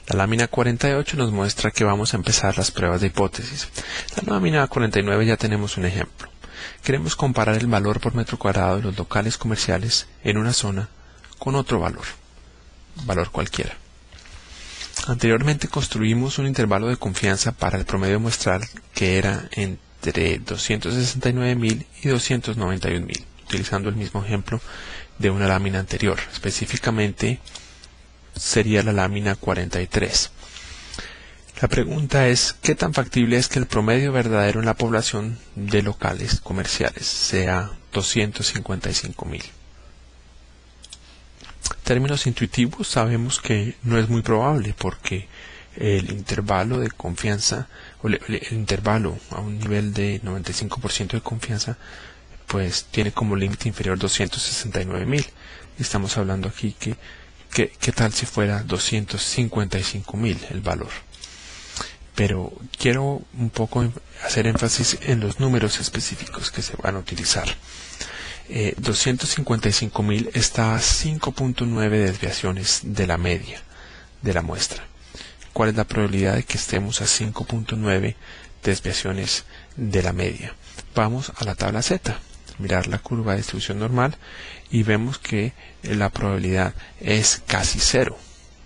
La lámina 48 nos muestra que vamos a empezar las pruebas de hipótesis. La lámina 49 ya tenemos un ejemplo. Queremos comparar el valor por metro cuadrado de los locales comerciales en una zona con otro valor cualquiera. Anteriormente construimos un intervalo de confianza para el promedio muestral que era entre 269.000 y 291.000, utilizando el mismo ejemplo de una lámina anterior. Específicamente sería la lámina 43. La pregunta es, ¿qué tan factible es que el promedio verdadero en la población de locales comerciales sea 255.000? En términos intuitivos sabemos que no es muy probable porque el intervalo de confianza, o el intervalo a un nivel de 95% de confianza, pues tiene como límite inferior 269.000. Estamos hablando aquí que ¿qué tal si fuera 255.000 el valor? Pero quiero un poco hacer énfasis en los números específicos que se van a utilizar. 255.000 está a 5.9 desviaciones de la media de la muestra. ¿Cuál es la probabilidad de que estemos a 5.9 desviaciones de la media? Vamos a la tabla Z, mirar la curva de distribución normal y vemos que la probabilidad es casi cero.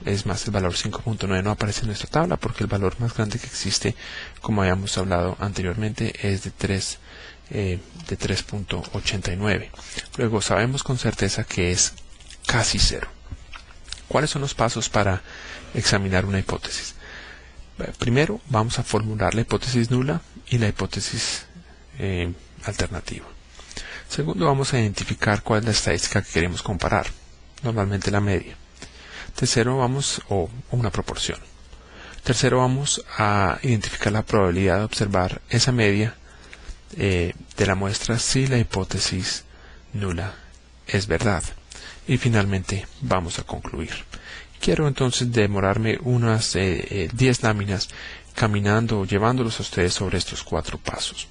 Es más, el valor 5.9 no aparece en nuestra tabla porque el valor más grande que existe, como habíamos hablado anteriormente, es de 3.89. Luego sabemos con certeza que es casi cero. ¿Cuáles son los pasos para examinar una hipótesis? Primero vamos a formular la hipótesis nula y la hipótesis alternativa. Segundo, vamos a identificar cuál es la estadística que queremos comparar, normalmente la media. Tercero, o una proporción. Tercero, vamos a identificar la probabilidad de observar esa media de la muestra si la hipótesis nula es verdad. Y finalmente vamos a concluir. Quiero entonces demorarme unas 10 láminas caminando o llevándolos a ustedes sobre estos 4 pasos.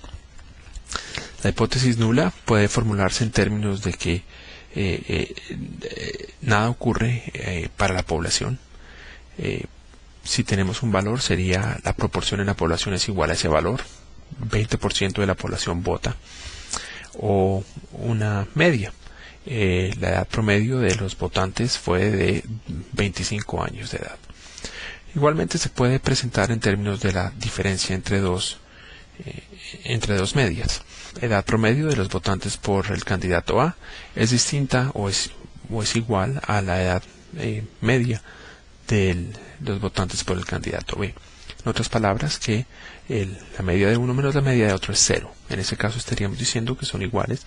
La hipótesis nula puede formularse en términos de que nada ocurre para la población. Si tenemos un valor, sería la proporción en la población es igual a ese valor. 20% de la población vota. O una media. La edad promedio de los votantes fue de 25 años de edad. Igualmente se puede presentar en términos de la diferencia entre dos medias. Edad promedio de los votantes por el candidato A es distinta o es igual a la edad media de los votantes por el candidato B. En otras palabras, que la media de uno menos la media de otro es 0. En ese caso estaríamos diciendo que son iguales,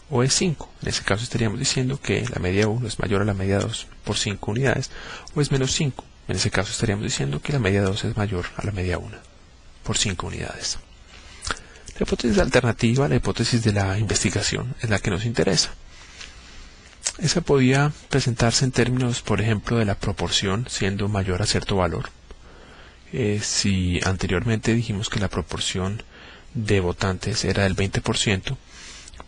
o es 5. En ese caso estaríamos diciendo que la media de 1 es mayor a la media de 2 por 5 unidades, o es menos 5. En ese caso estaríamos diciendo que la media de 2 es mayor a la media de 1 por 5 unidades. La hipótesis alternativa, la hipótesis de la investigación, es la que nos interesa. Esa podía presentarse en términos, por ejemplo, de la proporción siendo mayor a cierto valor. Si anteriormente dijimos que la proporción de votantes era del 20%,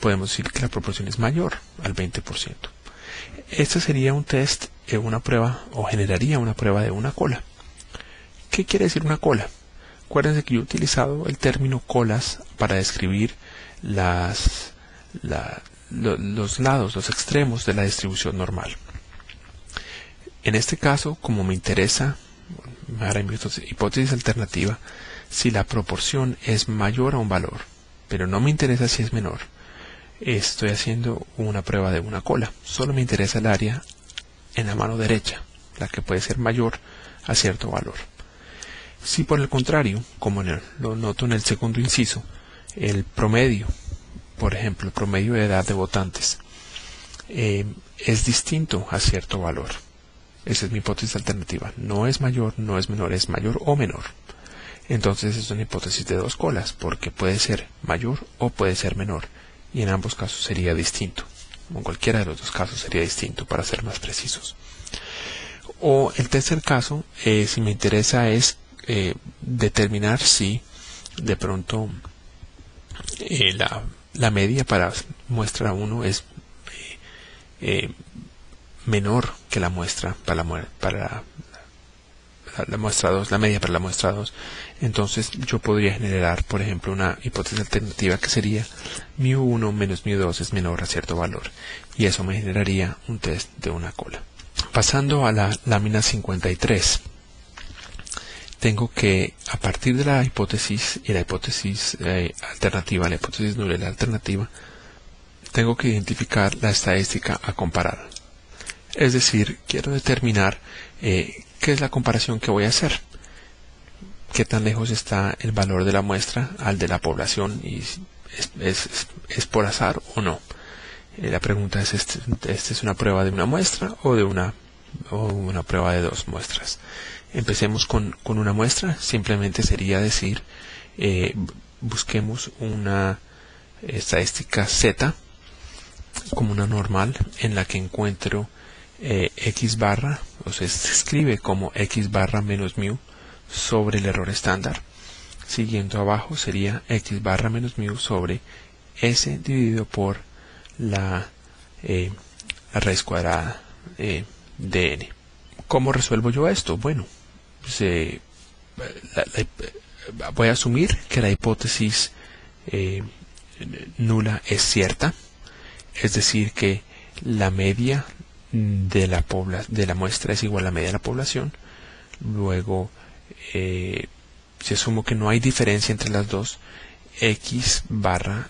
podemos decir que la proporción es mayor al 20%. Este sería un test, una prueba, o generaría una prueba de una cola. ¿Qué quiere decir una cola? Acuérdense que yo he utilizado el término colas para describir los lados, los extremos de la distribución normal. En este caso, como me interesa, ahora mi hipótesis alternativa, si la proporción es mayor a un valor, pero no me interesa si es menor, estoy haciendo una prueba de una cola. Solo me interesa el área en la mano derecha, la que puede ser mayor a cierto valor. Si por el contrario, como lo noto en el segundo inciso, el promedio, por ejemplo, el promedio de edad de votantes es distinto a cierto valor, esa es mi hipótesis alternativa. No es mayor, no es menor, es mayor o menor. Entonces es una hipótesis de dos colas, porque puede ser mayor o puede ser menor, y en ambos casos sería distinto. En cualquiera de los dos casos sería distinto, para ser más precisos. O el tercer caso, si me interesa, es determinar si de pronto la media para muestra 1 es menor que la muestra para la la muestra 2, la media para la muestra 2, entonces yo podría generar, por ejemplo, una hipótesis alternativa que sería μ1 menos μ2 es menor a cierto valor, y eso me generaría un test de una cola. Pasando a la lámina 53, tengo que, a partir de la hipótesis y la hipótesis alternativa, la hipótesis nula y la alternativa, tengo que identificar la estadística a comparar. Es decir, quiero determinar qué es la comparación que voy a hacer. Qué tan lejos está el valor de la muestra al de la población, y es por azar o no. La pregunta es, ¿esta es una prueba de una muestra o de una prueba de dos muestras? Empecemos con una muestra. Simplemente sería decir, busquemos una estadística Z como una normal en la que encuentro x barra, o sea, se escribe como x barra menos μ sobre el error estándar. Siguiendo abajo sería x barra menos μ sobre s dividido por la raíz cuadrada de n. ¿Cómo resuelvo yo esto? Bueno, voy a asumir que la hipótesis nula es cierta, es decir, que la media de la muestra es igual a la media de la población. Luego, si asumo que no hay diferencia entre las dos, x barra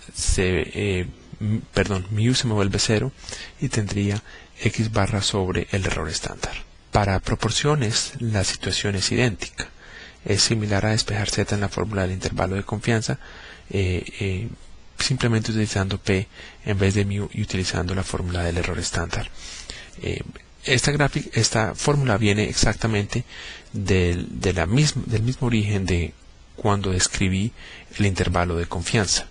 μ se me vuelve 0 y tendría x barra sobre el error estándar. Para proporciones, la situación es idéntica. Es similar a despejar z en la fórmula del intervalo de confianza, simplemente utilizando p en vez de μ y utilizando la fórmula del error estándar. Esta fórmula viene exactamente del mismo origen de cuando describí el intervalo de confianza.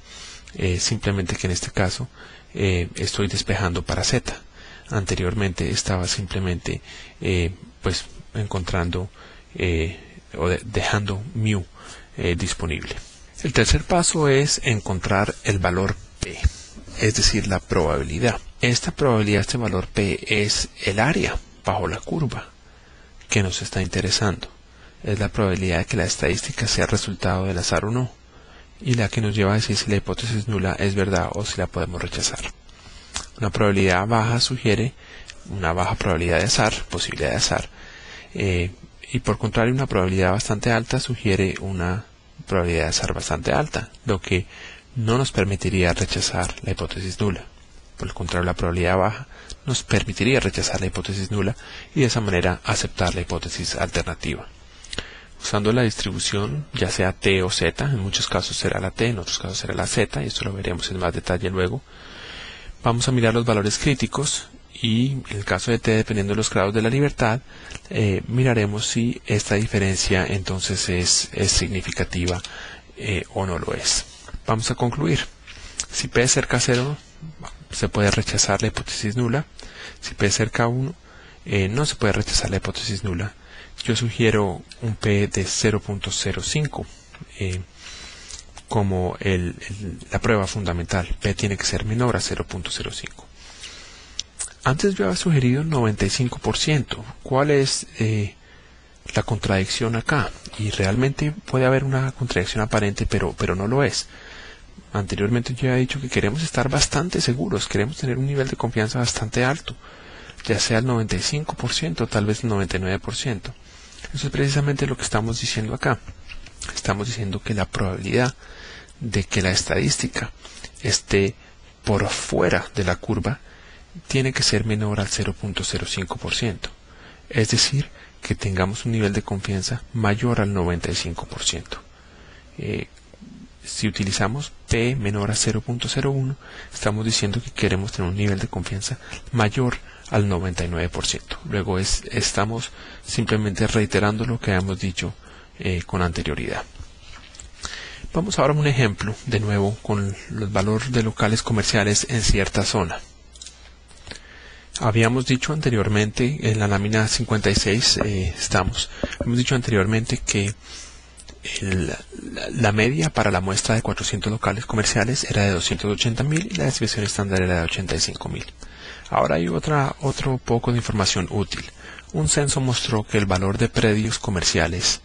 Simplemente que en este caso estoy despejando para z. Anteriormente estaba simplemente pues encontrando o dejando μ disponible. El tercer paso es encontrar el valor p, es decir, la probabilidad. Esta probabilidad, este valor p, es el área bajo la curva que nos está interesando. Es la probabilidad de que la estadística sea resultado del azar o no, y la que nos lleva a decir si la hipótesis nula es verdad o si la podemos rechazar. Una probabilidad baja sugiere una baja probabilidad de azar, posibilidad de azar, y por contrario una probabilidad bastante alta sugiere una probabilidad de azar bastante alta, lo que no nos permitiría rechazar la hipótesis nula. Por el contrario, la probabilidad baja nos permitiría rechazar la hipótesis nula y de esa manera aceptar la hipótesis alternativa. Usando la distribución, ya sea t o z, en muchos casos será la t, en otros casos será la z, y esto lo veremos en más detalle luego. Vamos a mirar los valores críticos y en el caso de t, dependiendo de los grados de la libertad, miraremos si esta diferencia entonces es significativa o no lo es. Vamos a concluir. Si p es cerca a 0, se puede rechazar la hipótesis nula. Si p es cerca a 1, no se puede rechazar la hipótesis nula. Yo sugiero un p de 0.05 como la prueba fundamental. P tiene que ser menor a 0.05. Antes yo había sugerido 95%. ¿Cuál es la contradicción acá? Y realmente puede haber una contradicción aparente, pero no lo es. Anteriormente yo había dicho que queremos estar bastante seguros, queremos tener un nivel de confianza bastante alto, ya sea el 95%, tal vez el 99%. Eso es precisamente lo que estamos diciendo acá. Estamos diciendo que la probabilidad de que la estadística esté por fuera de la curva tiene que ser menor al 0.05%. Es decir, que tengamos un nivel de confianza mayor al 95%. Si utilizamos p menor a 0.01, estamos diciendo que queremos tener un nivel de confianza mayor al 99%. Luego estamos simplemente reiterando lo que habíamos dicho con anterioridad. Vamos ahora a un ejemplo, de nuevo, con los valores de locales comerciales en cierta zona. Habíamos dicho anteriormente, en la lámina 56 hemos dicho anteriormente que la media para la muestra de 400 locales comerciales era de 280.000 y la desviación estándar era de 85.000. Ahora hay otro poco de información útil. un censo mostró que el valor de predios comerciales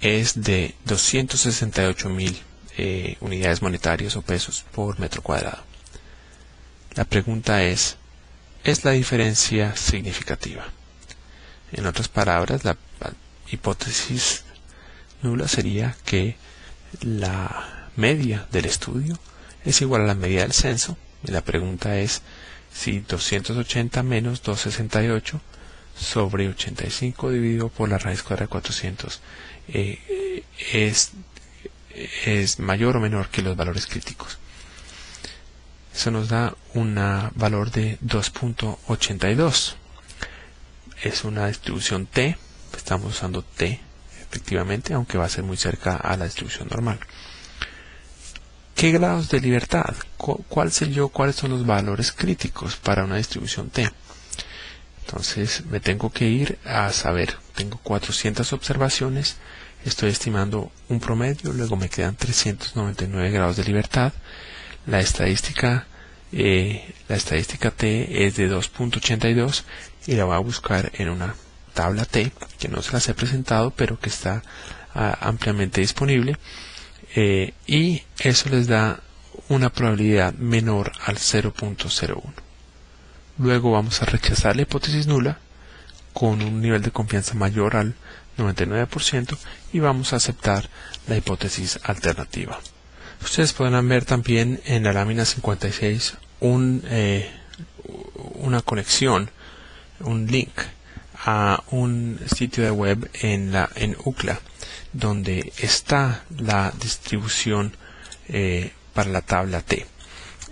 es de 268.000 unidades monetarias o pesos por metro cuadrado. La pregunta ¿es la diferencia significativa? En otras palabras, la hipótesis nula sería que la media del estudio es igual a la media del censo, y la pregunta es si 280 menos 268 sobre 85 dividido por la raíz cuadrada de 400 es mayor o menor que los valores críticos. Eso nos da un valor de 2.82. Es una distribución T, estamos usando T efectivamente, aunque va a ser muy cerca a la distribución normal. ¿Qué grados de libertad? ¿Cuáles son los valores críticos para una distribución T? Entonces me tengo que ir a saber, tengo 400 observaciones, estoy estimando un promedio, luego me quedan 399 grados de libertad. La estadística T es de 2.82 y la voy a buscar en una tabla T que no se las he presentado pero que está ampliamente disponible, y eso les da una probabilidad menor al 0.01. Luego vamos a rechazar la hipótesis nula con un nivel de confianza mayor al 99% y vamos a aceptar la hipótesis alternativa. Ustedes podrán ver también en la lámina 56 una conexión, un link a un sitio de web en UCLA, donde está la distribución para la tabla T.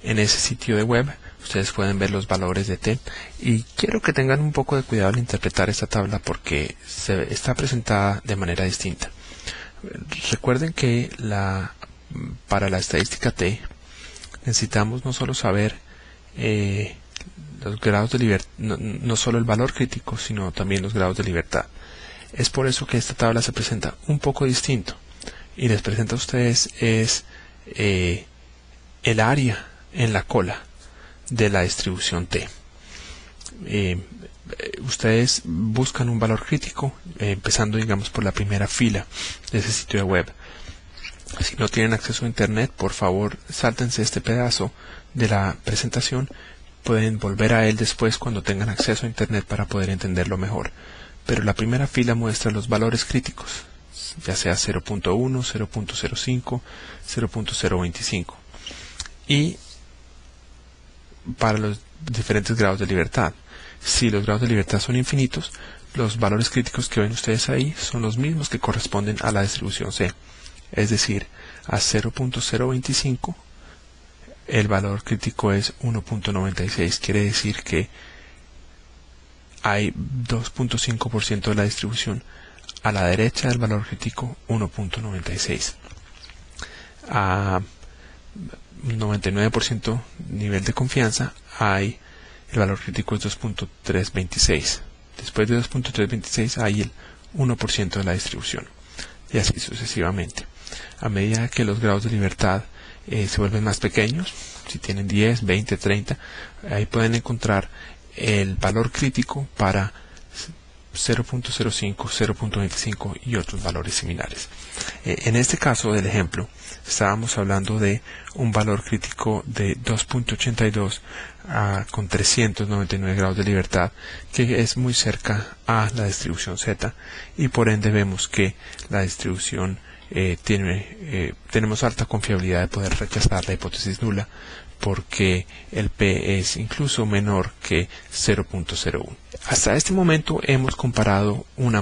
En ese sitio de web ustedes pueden ver los valores de T, y quiero que tengan un poco de cuidado al interpretar esta tabla porque está presentada de manera distinta. Recuerden que para la estadística T necesitamos no solo saber los grados de libertad, no solo el valor crítico, sino también los grados de libertad. Es por eso que esta tabla se presenta un poco distinto y les presenta a ustedes el área en la cola de la distribución T. Ustedes buscan un valor crítico empezando, digamos, por la primera fila de ese sitio de web. Si no tienen acceso a internet, por favor sáltense este pedazo de la presentación. Pueden volver a él después cuando tengan acceso a internet para poder entenderlo mejor. Pero la primera fila muestra los valores críticos, ya sea 0.1, 0.05, 0.025, y para los diferentes grados de libertad. Si los grados de libertad son infinitos, los valores críticos que ven ustedes ahí son los mismos que corresponden a la distribución C. Es decir, a 0.025 el valor crítico es 1.96. Quiere decir que hay 2.5% de la distribución a la derecha del valor crítico 1.96. A 99% nivel de confianza el valor crítico es 2.326. Después de 2.326 hay el 1% de la distribución, y así sucesivamente. A medida que los grados de libertad se vuelven más pequeños, si tienen 10, 20, 30, ahí pueden encontrar el valor crítico para 0.05, 0.25 y otros valores similares. En este caso del ejemplo, estábamos hablando de un valor crítico de 2.82 con 399 grados de libertad, que es muy cerca a la distribución Z, y por ende vemos que la distribución tenemos alta confiabilidad de poder rechazar la hipótesis nula, porque el P es incluso menor que 0.01. Hasta este momento hemos comparado una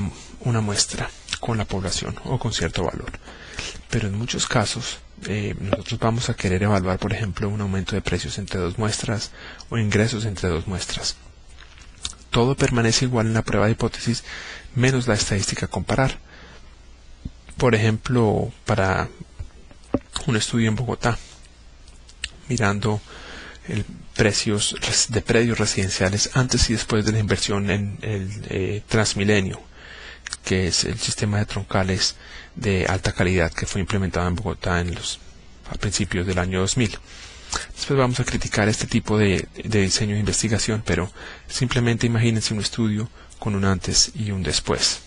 muestra con la población o con cierto valor, pero en muchos casos nosotros vamos a querer evaluar, por ejemplo, un aumento de precios entre dos muestras o ingresos entre dos muestras. Todo permanece igual en la prueba de hipótesis menos la estadística a comparar. Por ejemplo, para un estudio en Bogotá, mirando precios de predios residenciales antes y después de la inversión en el Transmilenio, que es el sistema de troncales de alta calidad que fue implementado en Bogotá a principios del año 2000. Después vamos a criticar este tipo de diseño de investigación, pero simplemente imagínense un estudio con un antes y un después.